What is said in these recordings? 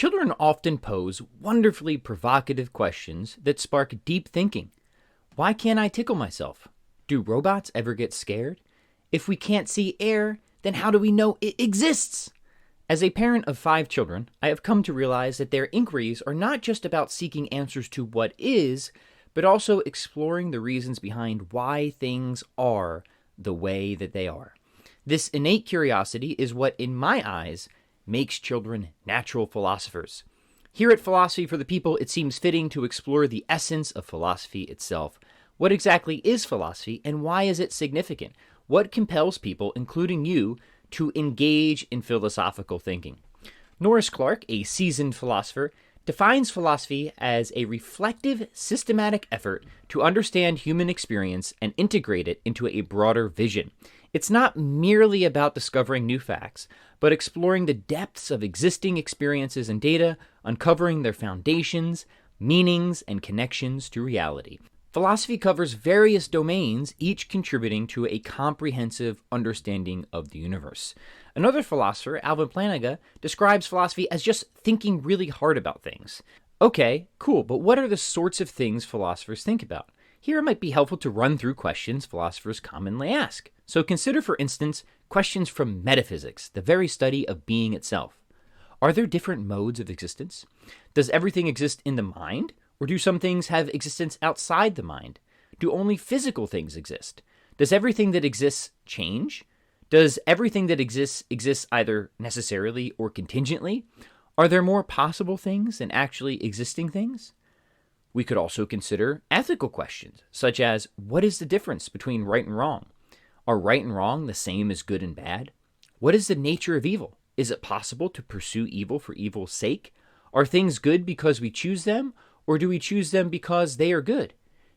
Children often pose wonderfully provocative questions that spark deep thinking. Why can't I tickle myself? Do robots ever get scared? If we can't see air, then how do we know it exists? As a parent of 5 children, I have come to realize that their inquiries are not just about seeking answers to what is, but also exploring the reasons behind why things are the way that they are. This innate curiosity is what, in my eyes, makes children natural philosophers. Here at Philosophy for the People, it seems fitting to explore the essence of philosophy itself. What exactly is philosophy, and why is it significant? What compels people, including you, to engage in philosophical thinking? Norris Clarke, a seasoned philosopher, defines philosophy as a reflective, systematic effort to understand human experience and integrate it into a broader vision. It's not merely about discovering new facts, but exploring the depths of existing experiences and data, uncovering their foundations, meanings, and connections to reality. Philosophy covers various domains, each contributing to a comprehensive understanding of the universe. Another philosopher, Alvin Plantinga, describes philosophy as just thinking really hard about things. Okay, cool, but what are the sorts of things philosophers think about? Here it might be helpful to run through questions philosophers commonly ask. So consider, for instance, questions from metaphysics, the very study of being itself. Are there different modes of existence? Does everything exist in the mind? Or do some things have existence outside the mind? Do only physical things exist? Does everything that exists change? Does everything that exists exist either necessarily or contingently? Are there more possible things than actually existing things? We could also consider ethical questions, such as, what is the difference between right and wrong? Are right and wrong the same as good and bad? What is the nature of evil? Is it possible to pursue evil for evil's sake? Are things good because we choose them? Or do we choose them because they are good?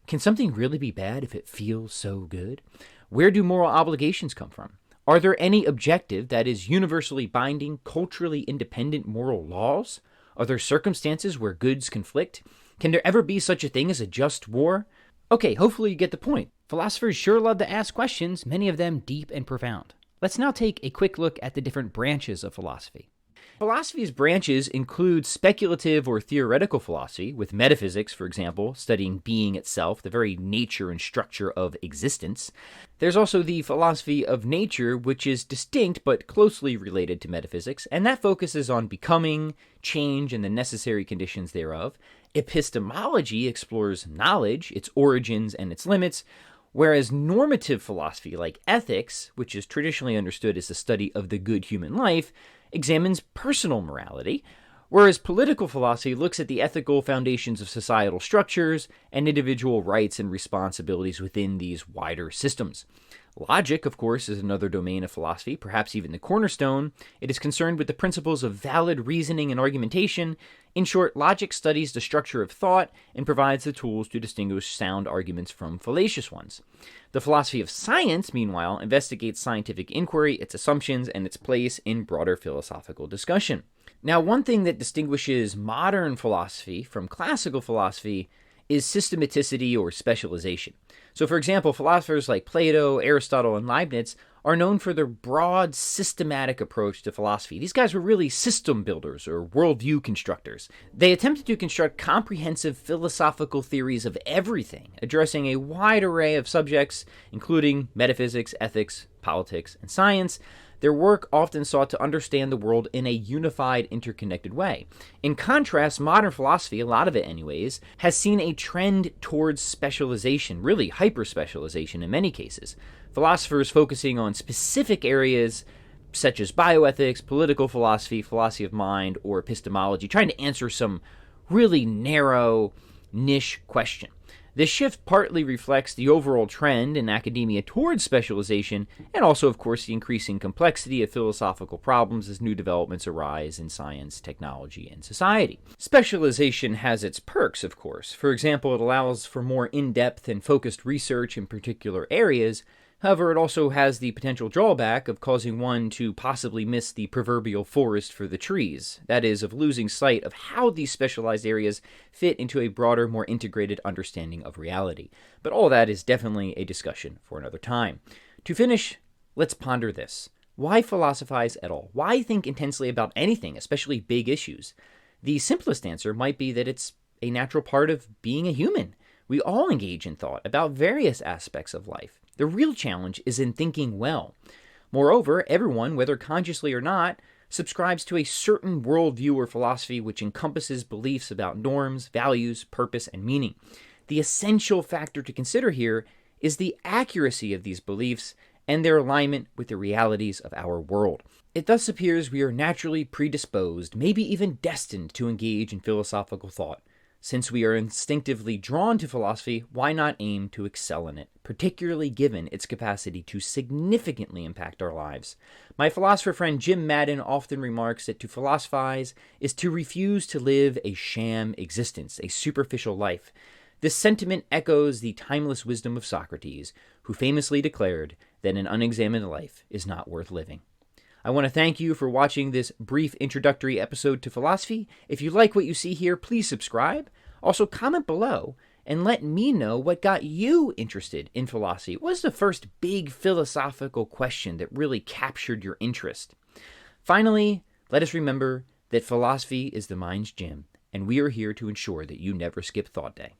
Can something really be bad if it feels so good? Where do moral obligations come from? Are there any objective, that is, universally binding, culturally independent moral laws? Are there circumstances where goods conflict? Can there ever be such a thing as a just war? Okay, hopefully you get the point. Philosophers sure love to ask questions, many of them deep and profound. Let's now take a quick look at the different branches of philosophy. Philosophy's branches include speculative or theoretical philosophy, with metaphysics, for example, studying being itself, the very nature and structure of existence. There's also the philosophy of nature, which is distinct but closely related to metaphysics, and that focuses on becoming, change, and the necessary conditions thereof. Epistemology explores knowledge, its origins, and its limits, whereas normative philosophy, like ethics, which is traditionally understood as the study of the good human life, examines personal morality, whereas political philosophy looks at the ethical foundations of societal structures and individual rights and responsibilities within these wider systems. Logic, of course, is another domain of philosophy, perhaps even the cornerstone. It is concerned with the principles of valid reasoning and argumentation. In short, logic studies the structure of thought and provides the tools to distinguish sound arguments from fallacious ones. The philosophy of science, meanwhile, investigates scientific inquiry, its assumptions, and its place in broader philosophical discussion. Now, one thing that distinguishes modern philosophy from classical philosophy is systematicity or specialization. So, for example, philosophers like Plato, Aristotle, and Leibniz are known for their broad, systematic approach to philosophy. These guys were really system builders or worldview constructors. They attempted to construct comprehensive philosophical theories of everything, addressing a wide array of subjects, including metaphysics, ethics, politics, and science. Their work often sought to understand the world in a unified, interconnected way. In contrast, modern philosophy, a lot of it anyways, has seen a trend towards specialization, really hyper-specialization in many cases. Philosophers focusing on specific areas such as bioethics, political philosophy, philosophy of mind, or epistemology, trying to answer some really narrow, niche question. This shift partly reflects the overall trend in academia towards specialization, and also, of course, the increasing complexity of philosophical problems as new developments arise in science, technology, and society. Specialization has its perks, of course. For example, it allows for more in-depth and focused research in particular areas. However, it also has the potential drawback of causing one to possibly miss the proverbial forest for the trees, that is, of losing sight of how these specialized areas fit into a broader, more integrated understanding of reality. But all that is definitely a discussion for another time. To finish, let's ponder this. Why philosophize at all? Why think intensely about anything, especially big issues? The simplest answer might be that it's a natural part of being a human. We all engage in thought about various aspects of life. The real challenge is in thinking well. Moreover, everyone, whether consciously or not, subscribes to a certain worldview or philosophy which encompasses beliefs about norms, values, purpose, and meaning. The essential factor to consider here is the accuracy of these beliefs and their alignment with the realities of our world. It thus appears we are naturally predisposed, maybe even destined, to engage in philosophical thought. Since we are instinctively drawn to philosophy, why not aim to excel in it, particularly given its capacity to significantly impact our lives? My philosopher friend Jim Madden often remarks that to philosophize is to refuse to live a sham existence, a superficial life. This sentiment echoes the timeless wisdom of Socrates, who famously declared that an unexamined life is not worth living. I want to thank you for watching this brief introductory episode to philosophy. If you like what you see here, please subscribe. Also, comment below and let me know what got you interested in philosophy. What was the first big philosophical question that really captured your interest? Finally, let us remember that philosophy is the mind's gym, and we are here to ensure that you never skip thought day.